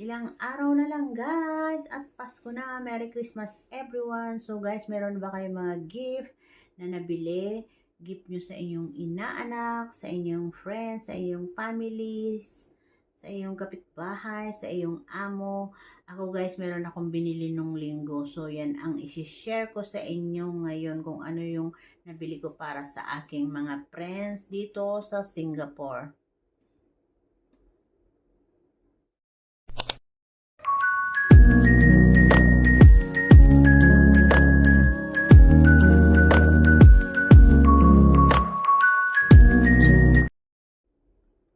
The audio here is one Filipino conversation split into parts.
Ilang araw na lang guys at Pasko na. Merry Christmas everyone. So guys, meron ba kayong mga gift na nabili? Gift nyo sa inyong inaanak, sa inyong friends, sa inyong families, sa iyong kapitbahay, sa iyong amo. Ako guys, meron akong binili nung linggo. So yan ang isi-share ko sa inyo ngayon kung ano yung nabili ko para sa aking mga friends dito sa Singapore.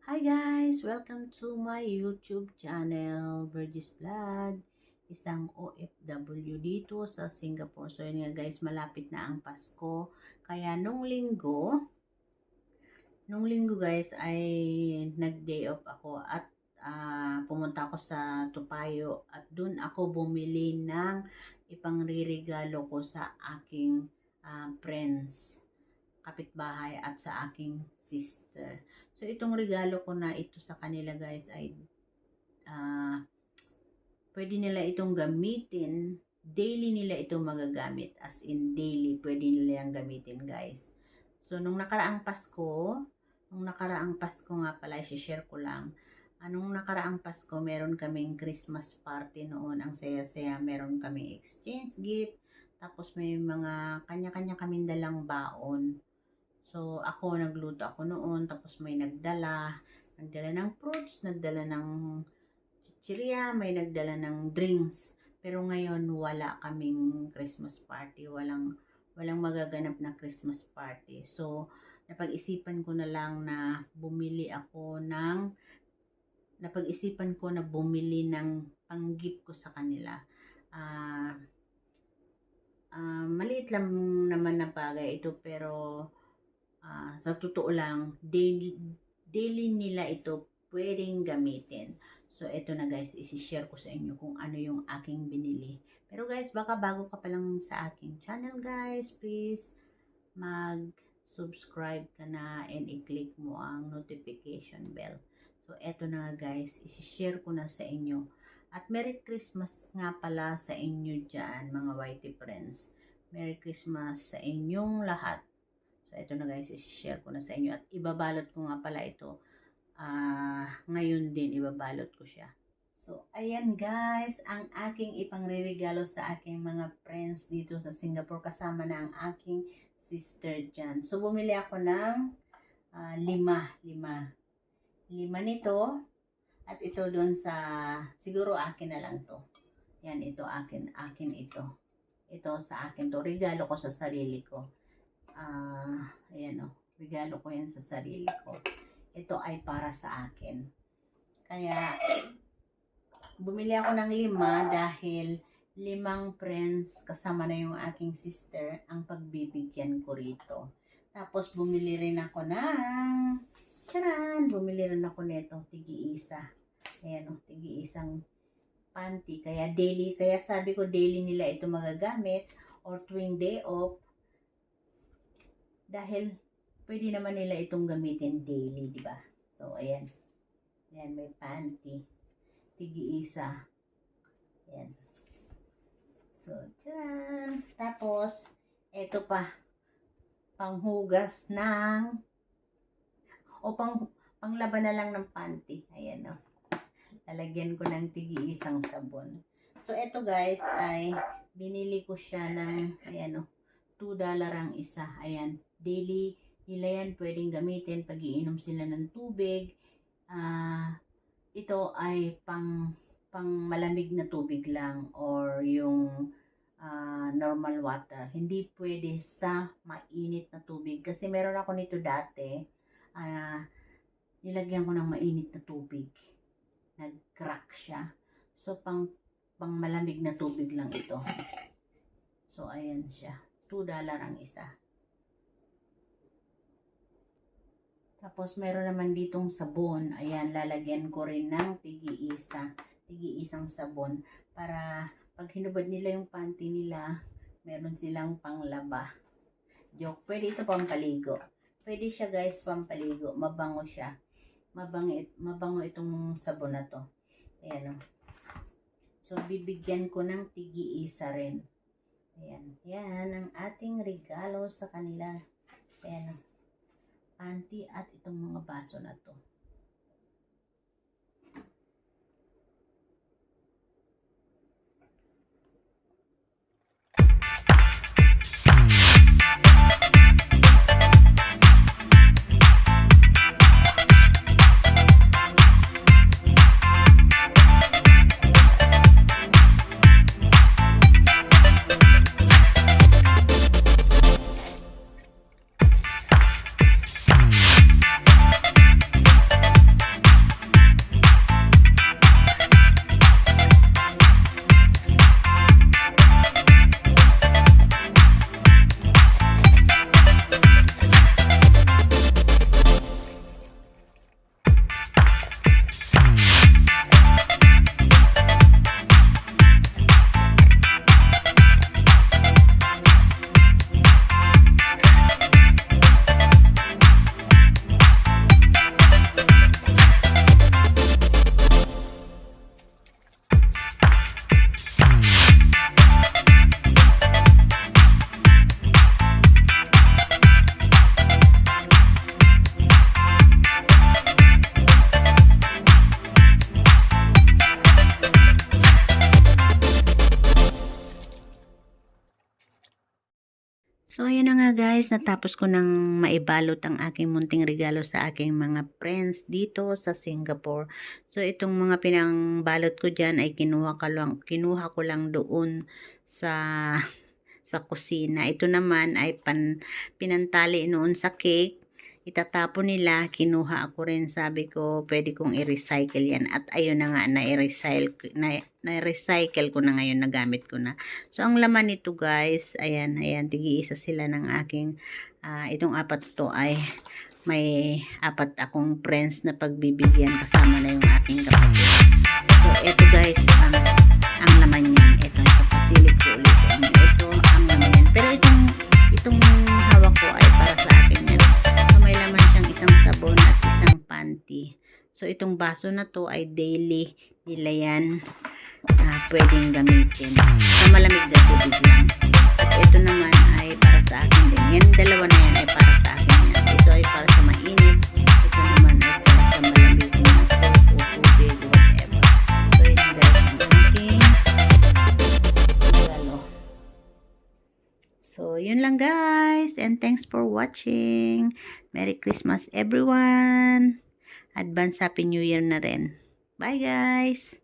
Hi guys! Welcome to my YouTube channel, Virgis Vlog. Isang OFW dito sa Singapore. So yun nga guys, malapit na ang Pasko. Kaya nung linggo guys ay nag-day off ako at pumunta ako sa Topayo at dun ako bumili ng ipangririgalo ko sa aking friends, kapitbahay at sa aking sister. So itong regalo ko na ito sa kanila guys ay pwede nila itong gamitin, daily nila itong magagamit, as in daily pwede nila yung gamitin guys. So nung nakaraang Pasko nga pala, i-share ko lang. Anong nakaraang Pasko, meron kaming Christmas party noon. Ang saya-saya, meron kaming exchange gift. Tapos may mga kanya-kanya kaming dalang baon. So, ako, nagluto ako noon, tapos may nagdala ng fruits, nagdala ng chichirya, may nagdala ng drinks. Pero ngayon, wala kaming Christmas party, walang magaganap na Christmas party. So, napag-isipan ko na lang na bumili ng pang-gift ko sa kanila. Maliit lang naman na bagay ito, pero sa totoo lang, daily nila ito pwedeng gamitin. So, ito na guys, isi-share ko sa inyo kung ano yung aking binili. Pero guys, baka bago ka pa lang sa aking channel guys, please mag-subscribe ka na and i-click mo ang notification bell. So, ito na guys, isi-share ko na sa inyo. At Merry Christmas nga pala sa inyo dyan, mga whitey friends. Merry Christmas sa inyong lahat. So, ito na guys, isi-share ko na sa inyo. At ibabalot ko nga pala ito. Ngayon din, ibabalot ko siya. So, ayan guys, ang aking ipangririgalo sa aking mga friends dito sa Singapore. Kasama na ang aking sister dyan. So, bumili ako ng lima nito. At ito doon sa, siguro akin na lang to. Yan, ito akin ito. Ito sa akin to. Regalo ko sa sarili ko. Ayan o. Regalo ko yan sa sarili ko. Ito ay para sa akin. Kaya, bumili ako ng 5 dahil 5 friends kasama na yung aking sister ang pagbibigyan ko rito. Tapos, bumili rin ako nito, tigi-isa. Ayan o, tigi-isang panty. Kaya sabi ko daily nila ito magagamit or tuwing day off. Dahil pwede naman nila itong gamitin daily, di ba? So, ayan. Ayan, may panty. Tigi-isa. Ayan. So, tcharan! Tapos, ito pa. Panghugas ng panglaban na lang ng panty. Ayan, o. Lalagyan ko ng tigi-isang sabon. So, ito guys, ay binili ko siya ng, ayan, o. $2 ang isa. Ayan. Daily nila yan pwedeng gamitin pag iinom sila ng tubig. Ito ay pang malamig na tubig lang or yung normal water. Hindi pwede sa mainit na tubig. Kasi meron ako nito dati. Nilagyan ko ng mainit na tubig. Nag-crack siya. So, pang malamig na tubig lang ito. So, ayan siya. $2 ang isa. Tapos, meron naman ditong sabon. Ayan, lalagyan ko rin ng tigi-isang sabon. Para pag hinubad nila yung panty nila, meron silang panglaba. Joke. Pwede ito pampaligo. Pwede siya guys, pampaligo. Mabango siya. Mabango itong sabon na to. Ayan o. So, bibigyan ko ng tigi-isa rin. Ayan. Yan ang ating regalo sa kanila. Ayan. Panty at itong mga baso na to. So, ayan na nga guys, natapos ko nang maibalot ang aking munting regalo sa aking mga friends dito sa Singapore. So, itong mga pinangbalot ko dyan ay kinuha ko lang doon sa kusina. Ito naman ay pinantali noon sa cake. Itatapon nila, kinuha ako rin, sabi ko, pwede kong i-recycle yan. At ayun na nga, na-recycle ko na ngayon, nagamit ko na. So, ang laman nito guys, ayan, tigi-isa sila ng aking, itong apat to ay, may apat akong friends na pagbibigyan, kasama na yung aking kapatid. So, ito guys, ang laman yan. Ito pasilip ko ulit. Ito, ang laman yan. Pero itong hawak ko ay para sa akin yan. May laman siyang isang sabon at isang panty. So, itong baso na to ay daily nila yan pwedeng gamitin. Sa malamig na tubig lang. At ito naman ay para sa akin din. Yan, dalawa na yan ay para sa akin yan. Ito ay para sa mainit. Ito naman ay para sa malamig na tubig, whatever. So, yun guys, ang aking regalo. So, yun lang guys. And thanks for watching. Merry Christmas everyone. Advance Happy New Year na rin. Bye guys.